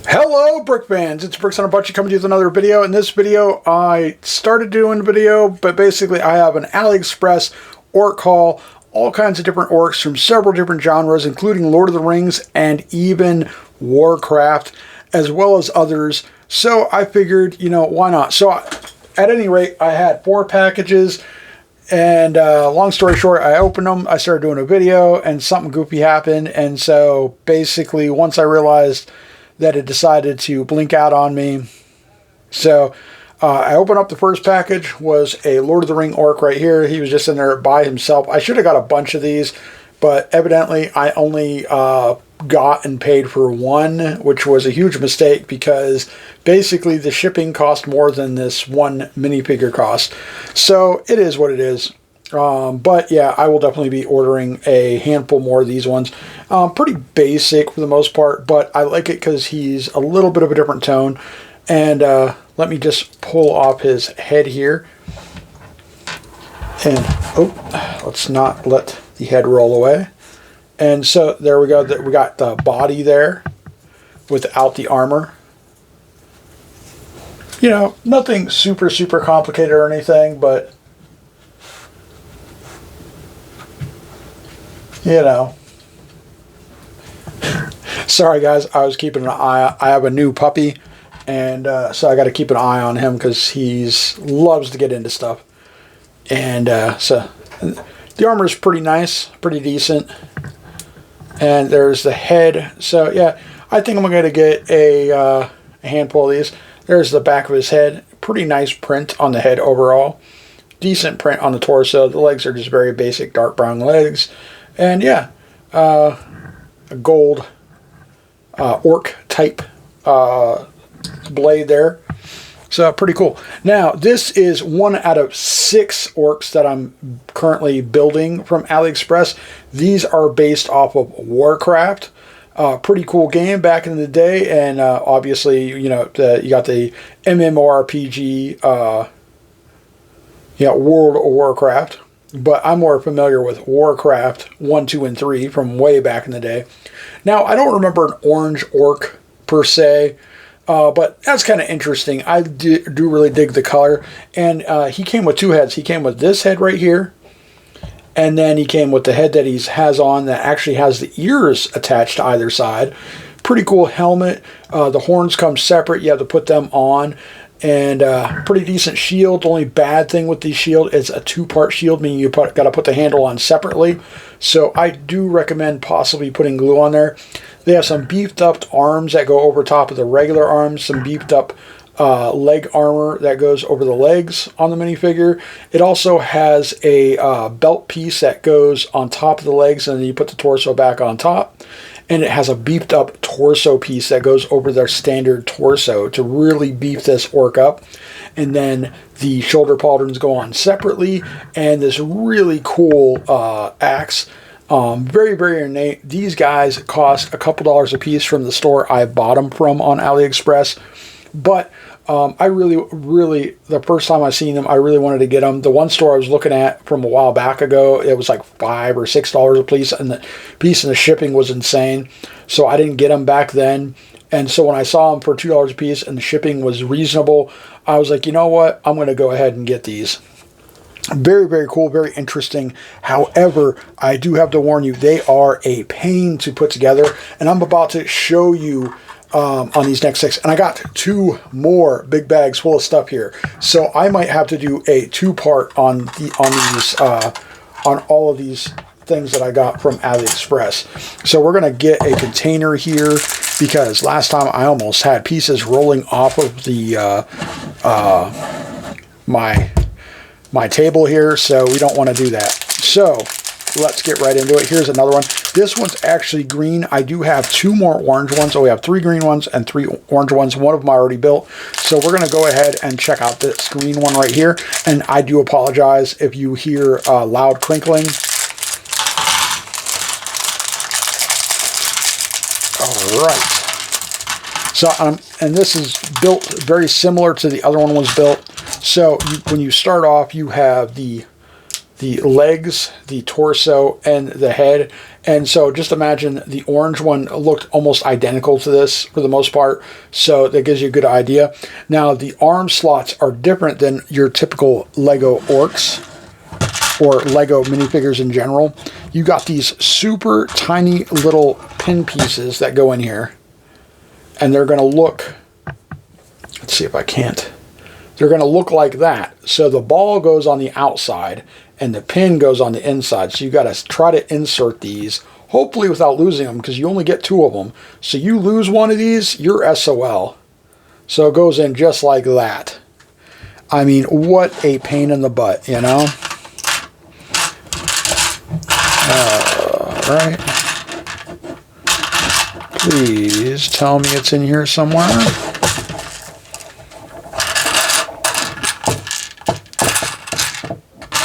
Hello brick fans, it's Bricks on a Budget coming to you with another video. In this video I started doing a video, but basically I have an Aliexpress orc haul, all kinds of different orcs from several different genres, including Lord of the Rings and even Warcraft, as well as others. So I figured, why not? So at any rate, I had 4 packages, and long story short, I opened them, I started doing a video, and something goofy happened. And so basically once I realized that it decided to blink out on me. So I opened up the first package, was a Lord of the Ring orc right here. He was just in there by himself. I should have got a bunch of these, but evidently I only got and paid for one, which was a huge mistake because basically the shipping cost more than this one minifigure cost. So it is what it is. But yeah, I will definitely be ordering a handful more of these ones. Pretty basic for the most part, but I like it because he's a little bit of a different tone. And let me just pull off his head here. And, let's not let the head roll away. And so there we go. We got the body there without the armor. Nothing super complicated or anything, but sorry guys, I was keeping an eye. I have a new puppy, and so I got to keep an eye on him because he's loves to get into stuff. And so the armor is pretty nice, pretty decent. And there's the head. So yeah, I think I'm going to get a handful of these. There's the back of his head. Pretty nice print on the head overall. Decent print on the torso. The legs are just very basic dark brown legs. And yeah, a gold orc type blade there. So pretty cool. Now this is 1 out of 6 orcs that I'm currently building from AliExpress. These are based off of Warcraft. Pretty cool game back in the day, and obviously you got the MMORPG World of Warcraft. But I'm more familiar with Warcraft 1, 2, and 3 from way back in the day. Now, I don't remember an orange orc per se, but that's kind of interesting. I do really dig the color. And he came with 2 heads. He came with this head right here, and then he came with the head that he has on that actually has the ears attached to either side. Pretty cool helmet. The horns come separate. You have to put them on. And pretty decent shield. The only bad thing with the shield is a 2-part shield, meaning you got to put the handle on separately. So I do recommend possibly putting glue on there. They have some beefed up arms that go over top of the regular arms, some beefed up leg armor that goes over the legs on the minifigure. It also has a belt piece that goes on top of the legs, and then you put the torso back on top. And it has a beefed up torso piece that goes over their standard torso to really beef this orc up. And then the shoulder pauldrons go on separately. And this really cool axe. Very ornate. These guys cost a couple dollars a piece from the store I bought them from on AliExpress. But I really, the first time I seen them, I really wanted to get them. The one store I was looking at from a while back ago, it was like $5 or $6 a piece, and the shipping was insane. So I didn't get them back then. And so when I saw them for $2 a piece and the shipping was reasonable, I was like, you know what? I'm going to go ahead and get these. Very cool, very interesting. However, I do have to warn you, they are a pain to put together, and I'm about to show you on these next 6, and I got 2 more big bags full of stuff here, so I might have to do a 2-part on all of these things that I got from AliExpress. So we're gonna get a container here because last time I almost had pieces rolling off of the my table here, so we don't want to do that. So let's get right into it. Here's another one. This one's actually green. I do have 2 more orange ones. So we have 3 green ones and 3 orange ones. One of them I already built. So we're going to go ahead and check out this green one right here. And I do apologize if you hear loud crinkling. All right. So, and this is built very similar to the other one was built. So when you start off, you have the the legs, the torso, and the head. And so just imagine the orange one looked almost identical to this for the most part. So that gives you a good idea. Now the arm slots are different than your typical Lego Orcs or Lego minifigures in general. You got these super tiny little pin pieces that go in here. And they're going to look, let's see if I can't. They're going to look like that. So the ball goes on the outside and the pin goes on the inside. So you got to try to insert these, hopefully without losing them, because you only get 2 of them. So you lose one of these, you're SOL. So it goes in just like that. I mean, what a pain in the butt, you know? All right. Please tell me it's in here somewhere.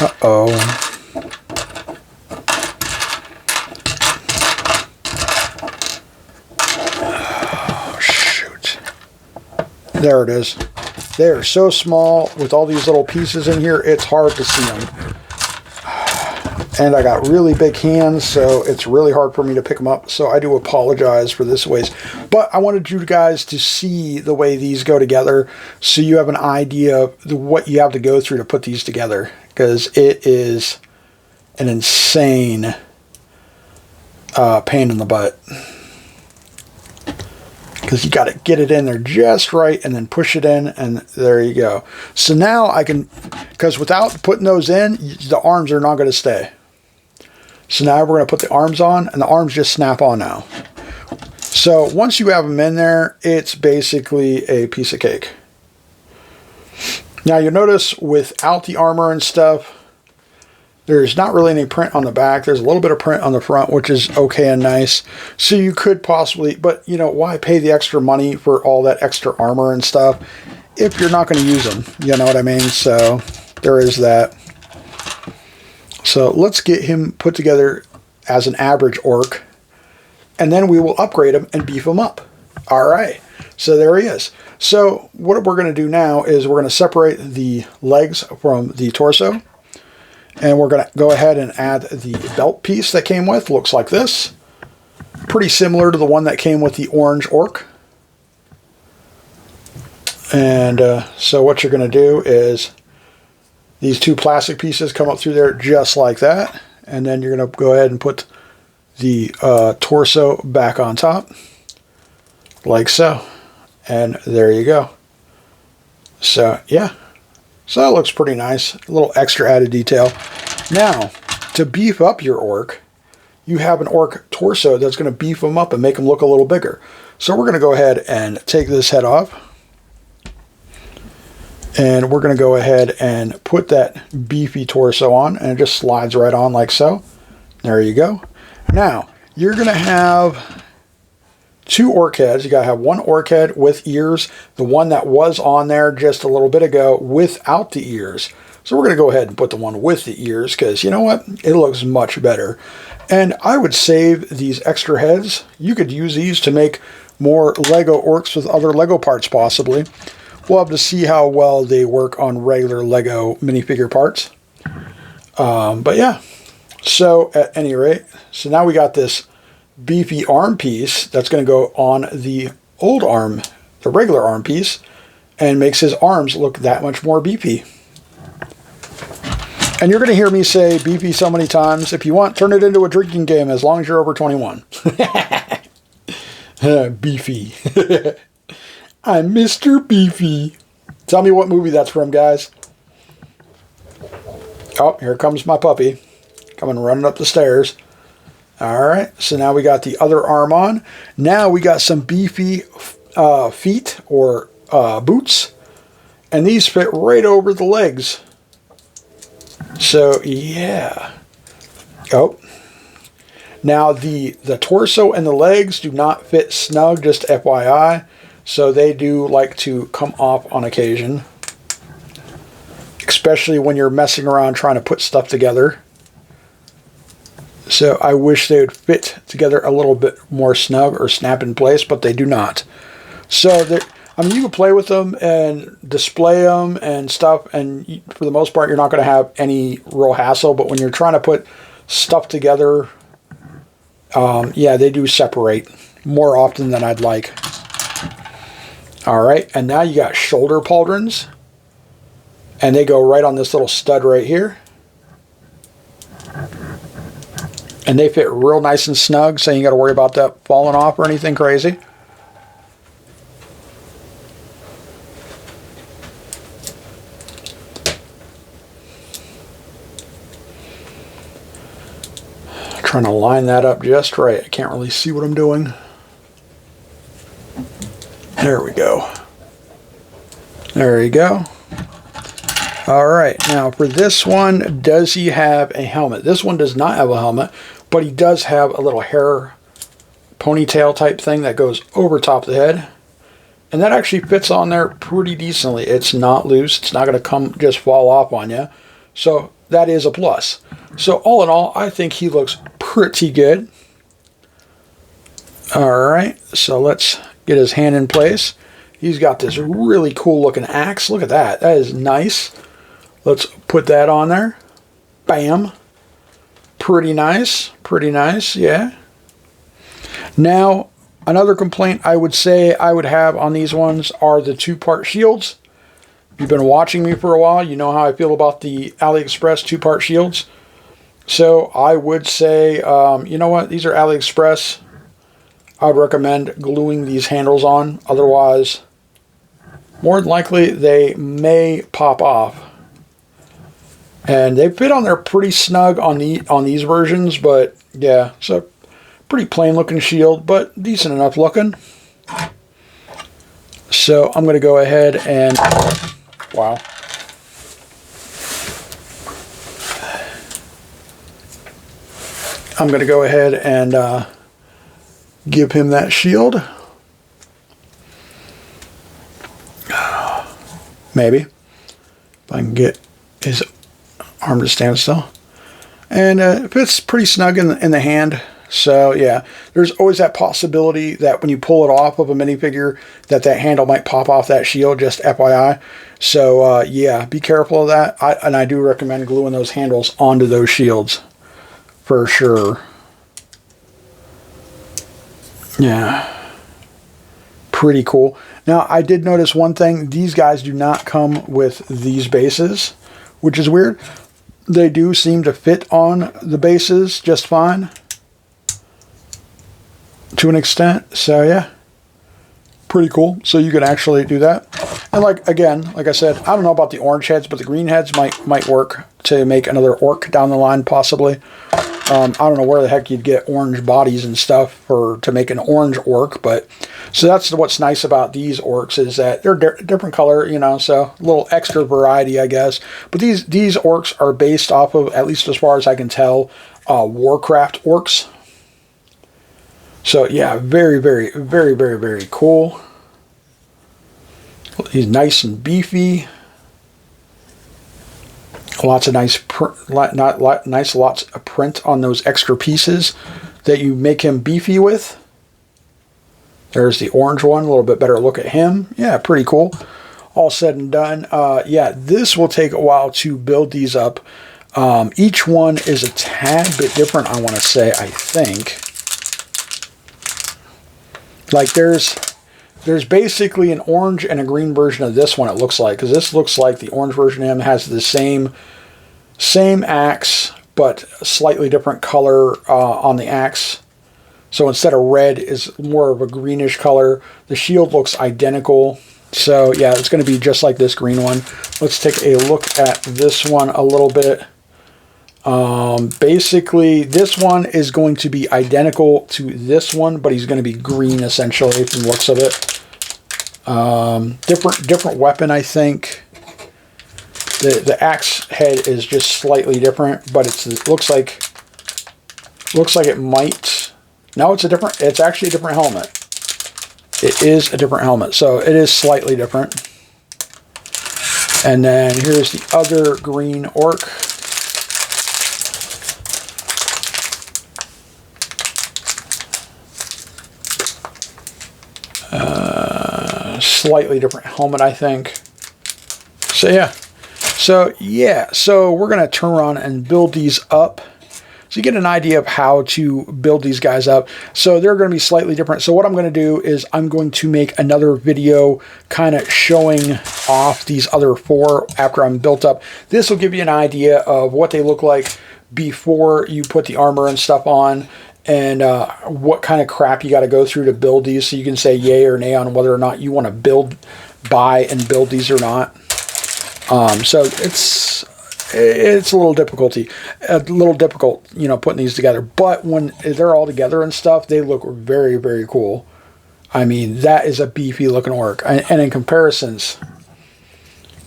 Uh-oh. Oh, shoot. There it is. They are so small with all these little pieces in here, it's hard to see them. And I got really big hands, so it's really hard for me to pick them up. So I do apologize for this ways. But I wanted you guys to see the way these go together so you have an idea of what you have to go through to put these together. Because it is an insane pain in the butt. Because you got to get it in there just right and then push it in, and there you go. So now I can, because without putting those in, the arms are not going to stay. So now we're going to put the arms on, and the arms just snap on now. So once you have them in there, it's basically a piece of cake. Now you'll notice without the armor and stuff, there's not really any print on the back. There's a little bit of print on the front, which is okay and nice. So you could possibly, but you know, why pay the extra money for all that extra armor and stuff if you're not going to use them? You know what I mean? So there is that. So let's get him put together as an average orc, and then we will upgrade him and beef him up. All right. So there he is. So what we're going to do now is we're going to separate the legs from the torso. And we're going to go ahead and add the belt piece that came with. Looks like this. Pretty similar to the one that came with the orange orc. And so what you're going to do is these 2 plastic pieces come up through there just like that. And then you're going to go ahead and put the torso back on top. Like so. And there you go. So, yeah. So that looks pretty nice. A little extra added detail. Now, to beef up your orc, you have an orc torso that's going to beef them up and make them look a little bigger. So we're going to go ahead and take this head off. And we're going to go ahead and put that beefy torso on, and it just slides right on like so. There you go. Now, you're going to have 2 orc heads. You got to have 1 orc head with ears, the one that was on there just a little bit ago without the ears. So we're going to go ahead and put the one with the ears because you know what? It looks much better. And I would save these extra heads. You could use these to make more Lego Orcs with other Lego parts possibly. We'll have to see how well they work on regular Lego minifigure parts. But yeah, so at any rate, so now we got this beefy arm piece that's going to go on the old arm, the regular arm piece, and makes his arms look that much more beefy. And you're going to hear me say beefy so many times. If you want, turn it into a drinking game as long as you're over 21. Beefy. I'm Mr. Beefy. Tell me what movie that's from, guys. Oh, here comes my puppy. Coming running up the stairs. All right, so now we got the other arm on. Now we got some beefy feet or boots. And these fit right over the legs. So, yeah. Oh. Now, the torso and the legs do not fit snug, just FYI. So they do like to come off on occasion. Especially when you're messing around trying to put stuff together. So I wish they would fit together a little bit more snug or snap in place, but they do not. So I mean, you can play with them and display them and stuff, and for the most part, you're not going to have any real hassle. But when you're trying to put stuff together, yeah, they do separate more often than I'd like. All right, and now you got shoulder pauldrons, and they go right on this little stud right here. And they fit real nice and snug, so you got to worry about that falling off or anything crazy. Trying to line that up just right. I can't really see what I'm doing. There we go. There you go. All right, now for this one, does he have a helmet? This one does not have a helmet, but he does have a little hair ponytail type thing that goes over top of the head. And that actually fits on there pretty decently. It's not loose. It's not going to come just fall off on you. So that is a plus. So all in all, I think he looks pretty good. All right, so let's get his hand in place. He's got this really cool looking axe. Look at that. That is nice. Let's put that on there. Bam. Pretty nice. Pretty nice, yeah. Now, another complaint I would say I would have on these ones are the two-part shields. If you've been watching me for a while, you know how I feel about the AliExpress two-part shields. So I would say, you know what? These are AliExpress. I would recommend gluing these handles on. Otherwise, more than likely, they may pop off. And they fit on there pretty snug on these versions, but yeah, it's a pretty plain looking shield, but decent enough looking. So I'm going to go ahead and, wow. I'm going to go ahead and give him that shield. Maybe. If I can get his arm to stand still. And it fits pretty snug in the hand. So yeah, there's always that possibility that when you pull it off of a minifigure that handle might pop off that shield, just FYI. So yeah, be careful of that. And I do recommend gluing those handles onto those shields for sure. Yeah, pretty cool. Now I did notice one thing. These guys do not come with these bases, which is weird. They do seem to fit on the bases just fine to an extent. So yeah, pretty cool. So you can actually do that. And like I said, I don't know about the orange heads, but the green heads might work to make another orc down the line possibly. I don't know where the heck you'd get orange bodies and stuff to make an orange orc, but so that's what's nice about these orcs is that they're different color, you know, so a little extra variety, I guess. But these orcs are based off of, at least as far as I can tell, Warcraft orcs. So yeah, very, very, very, very, very cool. He's nice and beefy. Lots of nice lots of print on those extra pieces that you make him beefy with. There's the orange one, a little bit better look at him. Yeah, pretty cool. All said and done. Yeah, this will take a while to build these up. Each one is a tad bit different, I want to say, I think. Like there's basically an orange and a green version of this one, it looks like. Because this looks like the orange version of him has the same axe, but slightly different color on the axe. So instead of red, is more of a greenish color. The shield looks identical. So yeah, it's going to be just like this green one. Let's take a look at this one a little bit. Basically, this one is going to be identical to this one, but he's going to be green essentially from the looks of it. Different weapon, I think. The axe head is just slightly different, but it looks like it might. No, it's actually a different helmet. It is a different helmet, so it is slightly different. And then here's the other green orc. slightly different helmet, I think. So yeah, so we're going to turn around and build these up. So you get an idea of how to build these guys up. So they're going to be slightly different. So what I'm going to do is I'm going to make another video kind of showing off these other 4 after I'm built up. This will give you an idea of what they look like before you put the armor and stuff on, and what kind of crap you got to go through to build these, so you can say yay or nay on whether or not you want to buy and build these or not. So it's a little difficult, you know, putting these together. But when they're all together and stuff, they look very, very cool. I mean, that is a beefy looking orc. And in comparisons,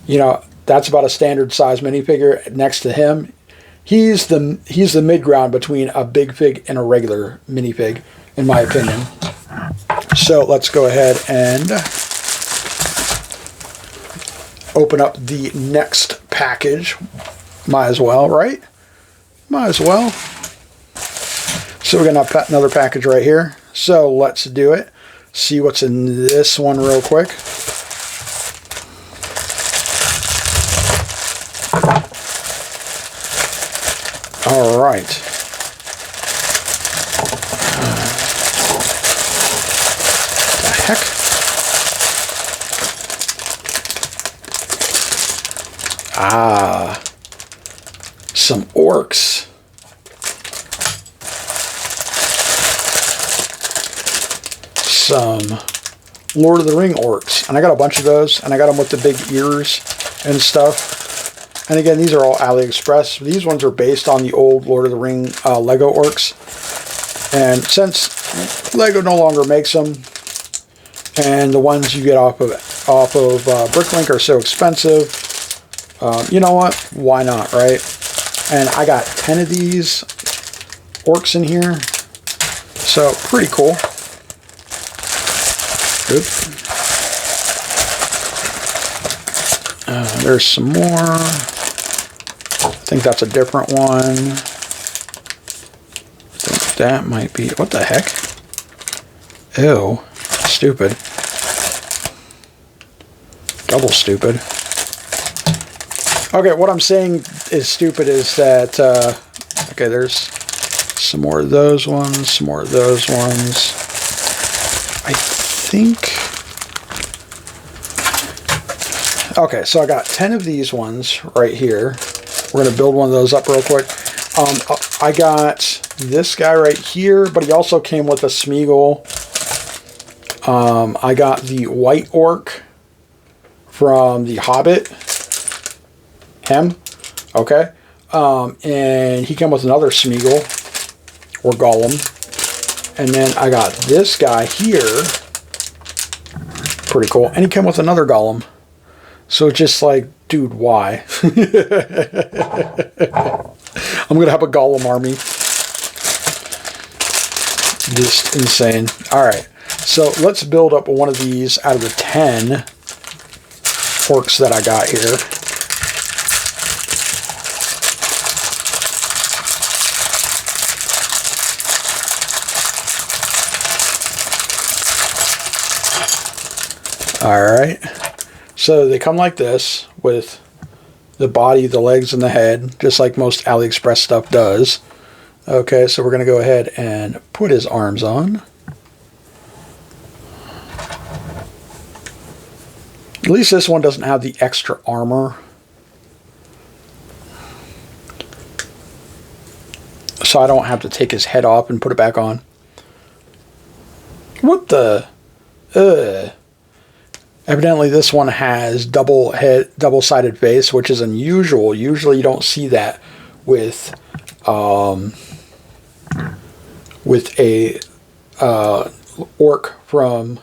you know, that's about a standard size minifigure. Next to him, he's the mid ground between a big fig and a regular minifig, in my opinion. So let's go ahead and open up the next package. Might as well, right? Might as well. So we're going to have another package right here. So let's do it. See what's in this one real quick. All right. What the heck? Ah, some orcs. Some Lord of the Ring orcs. And I got a bunch of those, and I got them with the big ears and stuff. And again, these are all Aliexpress. These ones are based on the old Lord of the Ring Lego orcs. And since Lego no longer makes them, and the ones you get off of Bricklink are so expensive, you know what? Why not, right? And I got 10 of these orcs in here. So, pretty cool. Good. There's some more. I think that's a different one. I think that might be... What the heck? Ew. Stupid. Double stupid. Okay, what I'm saying is stupid is that, okay, there's some more of those ones, some more of those ones. I think, okay, so I got 10 of these ones right here. We're going to build one of those up real quick. I got this guy right here, but he also came with a Smeagol. I got the white orc from The Hobbit. Him, okay, and he came with another Smeagol or Gollum, and then I got this guy here, pretty cool, and he came with another Gollum. So just like, dude, why? I'm gonna have a Gollum army. Just insane. All right, so let's build up one of these out of the 10 orcs that I got here. Alright, so they come like this with the body, the legs, and the head, just like most Aliexpress stuff does. Okay, so we're going to go ahead and put his arms on. At least this one doesn't have the extra armor. So I don't have to take his head off and put it back on. What the... Evidently this one has double-sided face, which is unusual. Usually you don't see that with a orc from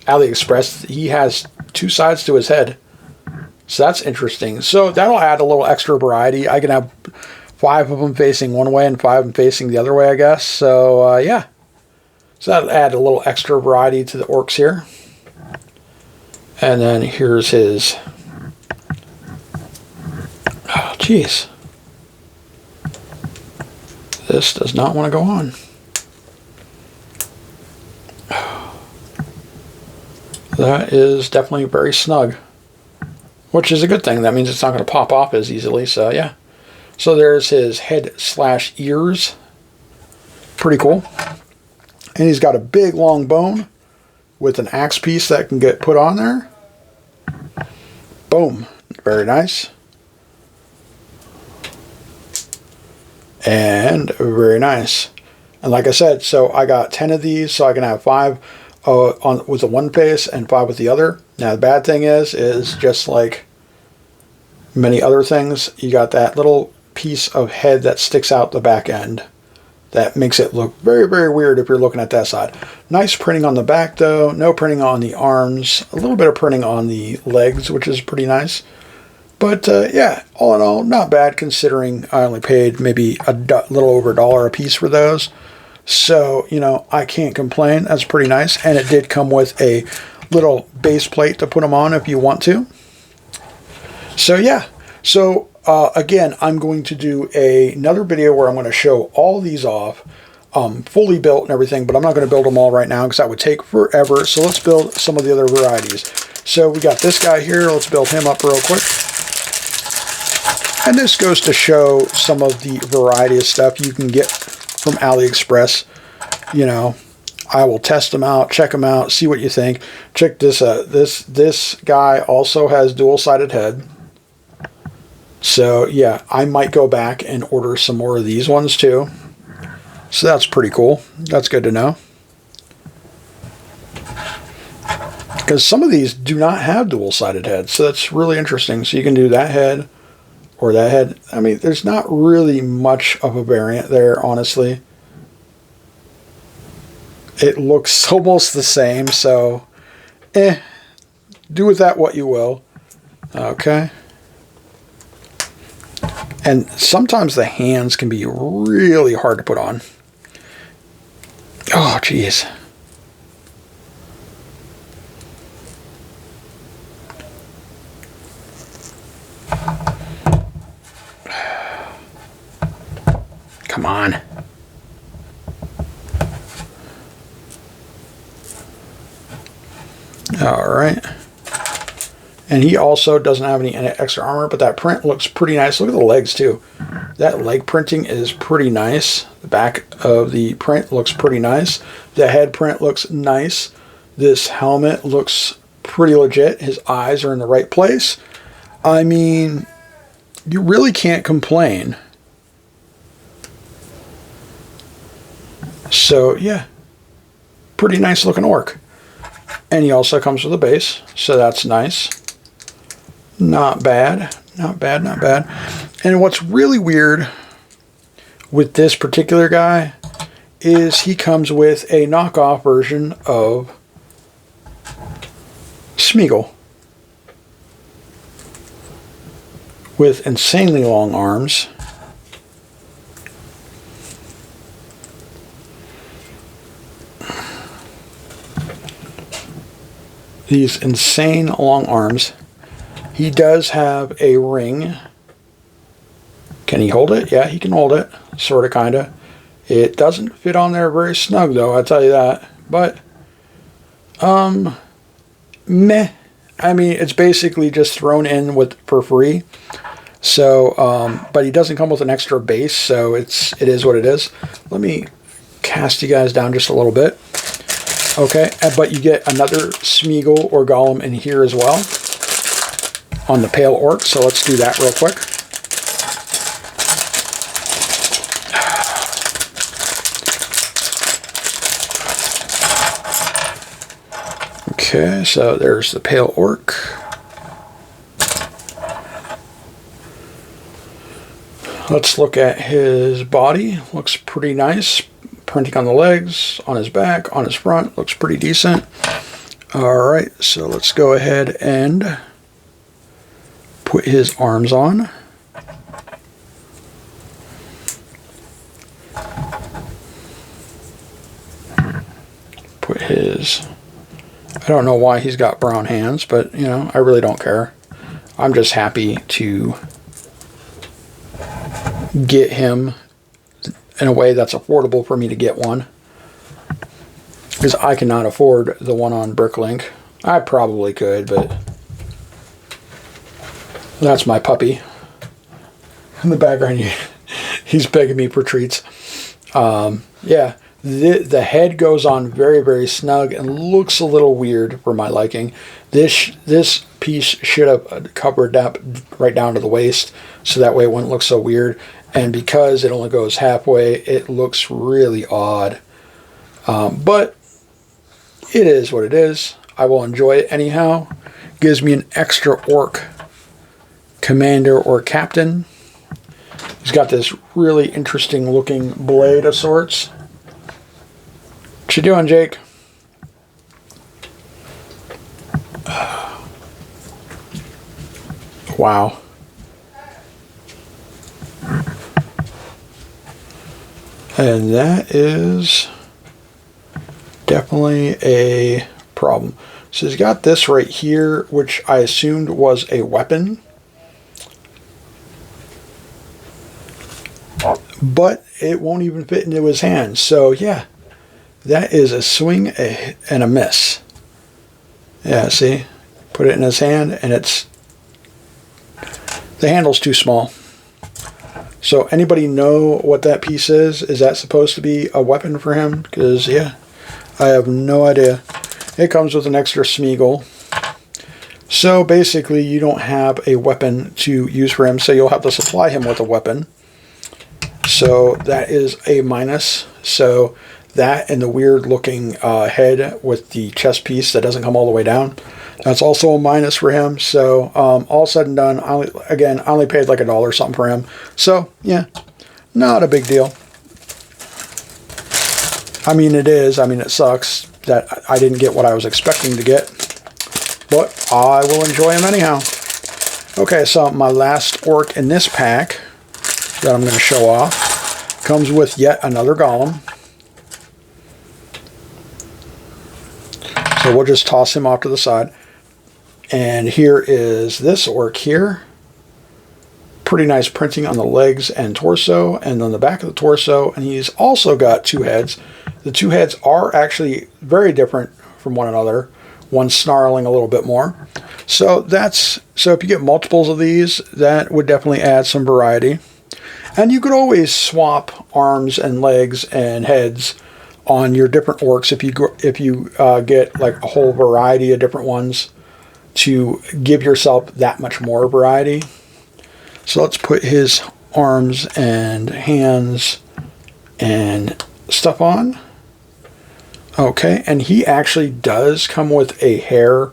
Aliexpress. He has 2 sides to his head. So that's interesting. So that'll add a little extra variety. I can have 5 of them facing one way and 5 of them facing the other way, I guess. So yeah. So that'll add a little extra variety to the orcs here. And then here's his... Oh, jeez. This does not want to go on. That is definitely very snug, which is a good thing. That means it's not going to pop off as easily, so yeah. So there's his head/ears. Pretty cool. And he's got a big long bone with an axe piece that can get put on there. Boom. Very nice. And very nice. And like I said, so I got 10 of these, so I can have 5 with the one face and 5 with the other. Now the bad thing is just like many other things, you got that little piece of head that sticks out the back end. That makes it look very, very weird if you're looking at that side. Nice printing on the back though, no printing on the arms, a little bit of printing on the legs, which is pretty nice. But yeah, all in all, not bad considering I only paid maybe a little over $1 a piece for those. So, you know, I can't complain. That's pretty nice. And it did come with a little base plate to put them on if you want to. So yeah, so again, I'm going to do another video where I'm going to show all these off, fully built and everything, but I'm not going to build them all right now because that would take forever. So let's build some of the other varieties. So we got this guy here. Let's build him up real quick. And this goes to show some of the variety of stuff you can get from AliExpress. You know, I will test them out, check them out, see what you think. Check this out. This guy also has dual-sided head. So yeah, I might go back and order some more of these ones too. So that's pretty cool. That's good to know. Because some of these do not have dual-sided heads. So that's really interesting. So you can do that head or that head. I mean, there's not really much of a variant there, honestly. It looks almost the same, so do with that what you will. Okay. And sometimes the hands can be really hard to put on. Oh, geez. Come on. All right. And he also doesn't have any extra armor, but that print looks pretty nice. Look at the legs too. That leg printing is pretty nice. The back of the print looks pretty nice. The head print looks nice. This helmet looks pretty legit. His eyes are in the right place. I mean, you really can't complain. So yeah, pretty nice looking orc. And he also comes with a base, so that's nice. Not bad, not bad, not bad. And what's really weird with this particular guy is he comes with a knockoff version of Smeagol with insanely long arms. These insane long arms. He does have a ring. Can he hold it? Yeah, he can hold it. Sort of, kind of. It doesn't fit on there very snug, though, I'll tell you that. But, meh. I mean, it's basically just thrown in for free. So, but he doesn't come with an extra base, so it is what it is. Let me cast you guys down just a little bit. Okay, but you get another Smeagol or Golem in here as well on the Pale Orc, so let's do that real quick. Okay, so there's the Pale Orc. Let's look at his body. Looks pretty nice. Printing on the legs, on his back, on his front. Looks pretty decent. Alright, so let's go ahead and put his arms on. Put his... I don't know why he's got brown hands, but, you know, I really don't care. I'm just happy to get him in a way that's affordable for me to get one, because I cannot afford the one on Bricklink. I probably could, but that's my puppy. In the background, he's begging me for treats. Yeah, the head goes on very, very snug and looks a little weird for my liking. This piece should have covered up right down to the waist, so that way it wouldn't look so weird. And because it only goes halfway, it looks really odd. But it is what it is. I will enjoy it anyhow. Gives me an extra orc commander or captain. He's got this really interesting looking blade of sorts. What you doing, Jake? Wow. And that is definitely a problem. So he's got this right here, which I assumed was a weapon. But it won't even fit into his hand. So yeah, that is a swing and a miss. Yeah, see? Put it in his hand and the handle's too small. So anybody know what that piece is? Is that supposed to be a weapon for him? Because yeah, I have no idea. It comes with an extra Smeagol. So basically you don't have a weapon to use for him, so you'll have to supply him with a weapon. So that is a minus. So that and the weird looking head with the chest piece that doesn't come all the way down, that's also a minus for him. So all said and done, I only paid like $1 or something for him. So yeah, not a big deal. I mean, it is. I mean, it sucks that I didn't get what I was expecting to get, but I will enjoy him anyhow. Okay, so my last orc in this pack that I'm going to show off comes with yet another golem. So we'll just toss him off to the side. And here is this orc here. Pretty nice printing on the legs and torso, and on the back of the torso. And he's also got two heads. The two heads are actually very different from one another. One snarling a little bit more. So if you get multiples of these, that would definitely add some variety. And you could always swap arms and legs and heads on your different orcs if you get like a whole variety of different ones to give yourself that much more variety. So let's put his arms and hands and stuff on. Okay, and he actually does come with a hair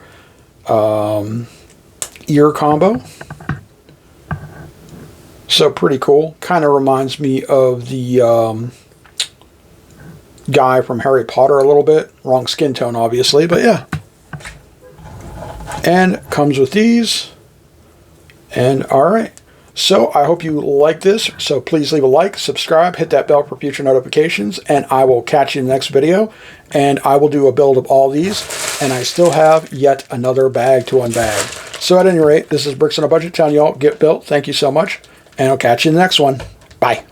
ear combo. So pretty cool. Kind of reminds me of the guy from Harry Potter a little bit. Wrong skin tone, obviously, but yeah. And comes with these. And alright. So I hope you like this. So please leave a like, subscribe, hit that bell for future notifications, and I will catch you in the next video. And I will do a build of all these. And I still have yet another bag to unbag. So at any rate, this is Bricks on a Budget telling you all, get built. Thank you so much. And I'll catch you in the next one. Bye.